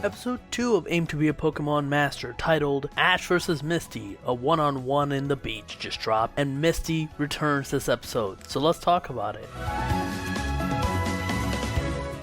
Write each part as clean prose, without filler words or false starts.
Episode 2 of Aim to be a Pokemon Master, titled Ash vs Misty, a one-on-one in the beach just dropped, and Misty returns this episode, so let's talk about it.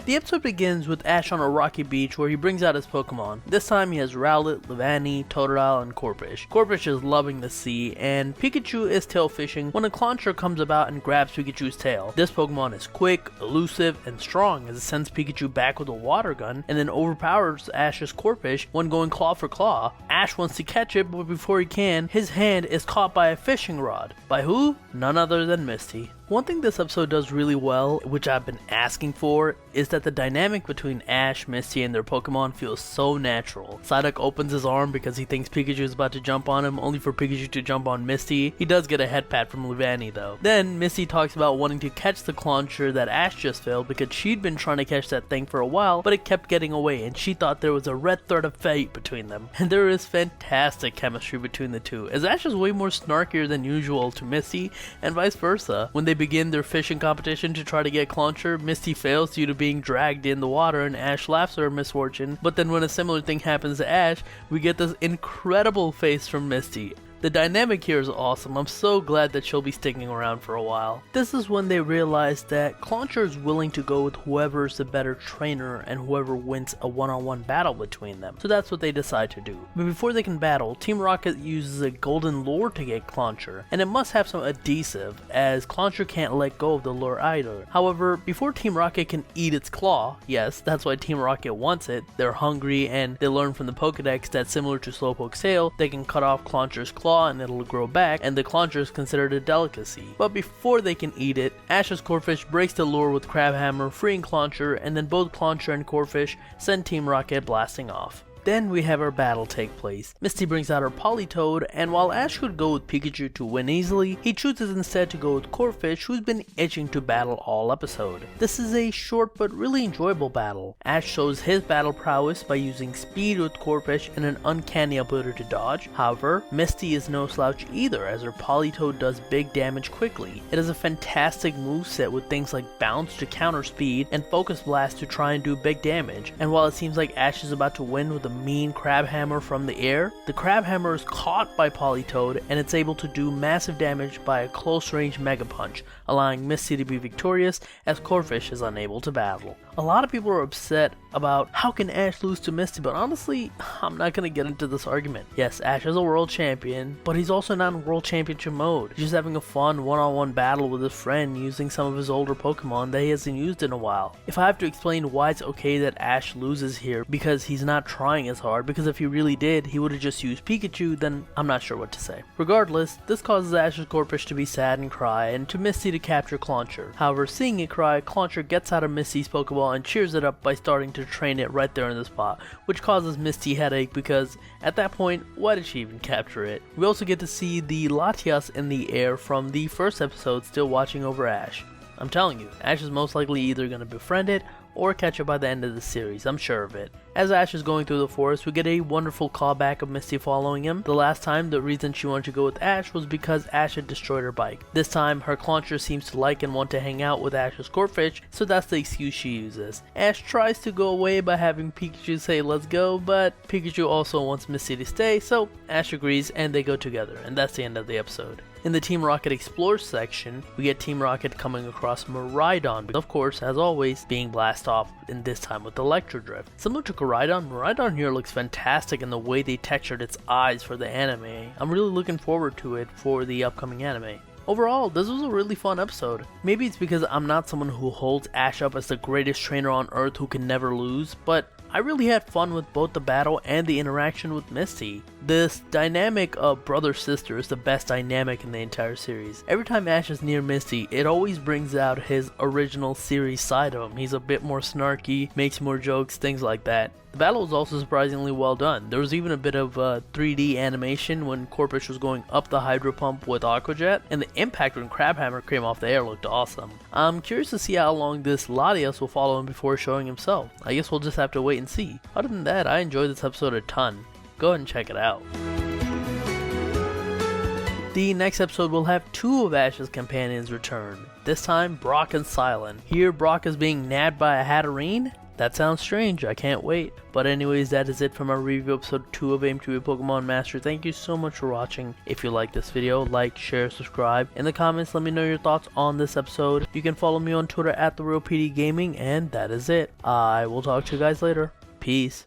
The episode begins with Ash on a rocky beach where he brings out his Pokemon. This time he has Rowlet, Leavanny, Totodile, and Corphish. Corphish is loving the sea, and Pikachu is tail fishing when a Clauncher comes about and grabs Pikachu's tail. This Pokemon is quick, elusive, and strong as it sends Pikachu back with a water gun and then overpowers Ash's Corphish when going claw for claw. Ash wants to catch it, but before he can, his hand is caught by a fishing rod. By who? None other than Misty. One thing this episode does really well, which I've been asking for, is that the dynamic between Ash, Misty, and their Pokemon feels so natural. Psyduck opens his arm because he thinks Pikachu is about to jump on him, only for Pikachu to jump on Misty. He does get a head pat from Leavanny though. Then Misty talks about wanting to catch the Clauncher that Ash just failed because she'd been trying to catch that thing for a while, but it kept getting away and she thought there was a red thread of fate between them. And there is fantastic chemistry between the two, as Ash is way more snarkier than usual to Misty, and vice versa. When they begin their fishing competition to try to get Clauncher, Misty fails due to being dragged in the water and Ash laughs at her misfortune, but then when a similar thing happens to Ash, we get this incredible face from Misty. The dynamic here is awesome. I'm so glad that she'll be sticking around for a while. This is when they realize that Clauncher is willing to go with whoever's the better trainer and whoever wins a one-on-one battle between them. So that's what they decide to do. But before they can battle, Team Rocket uses a golden lure to get Clauncher, and it must have some adhesive as Clauncher can't let go of the lure either. However, before Team Rocket can eat its claw, yes, that's why Team Rocket wants it, they're hungry and they learn from the Pokedex that similar to Slowpoke's tail, they can cut off Clauncher's claw and it'll grow back, and the Clauncher is considered a delicacy. But before they can eat it, Ash's Corphish breaks the lure with Crabhammer, freeing Clauncher, and then both Clauncher and Corphish send Team Rocket blasting off. Then we have our battle take place. Misty brings out her Politoed, and while Ash could go with Pikachu to win easily, he chooses instead to go with Corphish, who's been itching to battle all episode. This is a short but really enjoyable battle. Ash shows his battle prowess by using speed with Corphish and an uncanny ability to dodge. However, Misty is no slouch either, as her Politoed does big damage quickly. It has a fantastic moveset with things like bounce to counter speed and focus blast to try and do big damage. And while it seems like Ash is about to win with a mean Crabhammer from the air, the Crabhammer is caught by Politoed and it's able to do massive damage by a close range Mega Punch, allowing Misty to be victorious as Corphish is unable to battle. A lot of people are upset about how can Ash lose to Misty, but honestly, I'm not going to get into this argument. Yes, Ash is a world champion, but he's also not in world championship mode. He's just having a fun one-on-one battle with his friend using some of his older Pokemon that he hasn't used in a while. If I have to explain why it's okay that Ash loses here because he's not trying as hard, because if he really did, he would have just used Pikachu, then I'm not sure what to say. Regardless, this causes Ash's Corphish to be sad and cry, and to Misty to capture Clauncher. However, seeing it cry, Clauncher gets out of Misty's Pokeball and cheers it up by starting to train it right there in the spot, which causes Misty headache because at that point, why did she even capture it? We also get to see the Latias in the air from the first episode still watching over Ash. I'm telling you, Ash is most likely either going to befriend it or catch it by the end of the series, I'm sure of it. As Ash is going through the forest, we get a wonderful callback of Misty following him. The last time, the reason she wanted to go with Ash was because Ash had destroyed her bike. This time, her Clauncher seems to like and want to hang out with Ash's Corphish, so that's the excuse she uses. Ash tries to go away by having Pikachu say let's go, but Pikachu also wants Misty to stay, so Ash agrees and they go together, and that's the end of the episode. In the Team Rocket Explore section, we get Team Rocket coming across Miraidon, of course, as always, being blasted off, and this time with Electro Drift. Similar to Miraidon here looks fantastic in the way they textured its eyes for the anime. I'm really looking forward to it for the upcoming anime. Overall, this was a really fun episode. Maybe it's because I'm not someone who holds Ash up as the greatest trainer on Earth who can never lose, but I really had fun with both the battle and the interaction with Misty. This dynamic of brother-sister is the best dynamic in the entire series. Every time Ash is near Misty, it always brings out his original series side of him. He's a bit more snarky, makes more jokes, things like that. The battle was also surprisingly well done. There was even a bit of 3D animation when Corphish was going up the Hydro Pump with Aqua Jet, and the impact when Crabhammer came off the air looked awesome. I'm curious to see how long this Latias will follow him before showing himself. I guess we'll just have to wait and see. Other than that, I enjoyed this episode a ton. Go ahead and check it out. The next episode will have two of Ash's companions return. This time, Brock and Silent. Here, Brock is being nabbed by a Hatterene. That sounds strange, I can't wait. But anyways, that is it from our review episode 2 of Aim to be a Pokemon Master. Thank you so much for watching. If you like this video, like, share, subscribe. In the comments, let me know your thoughts on this episode. You can follow me on Twitter at TheRealPDGaming, and that is it. I will talk to you guys later. Peace.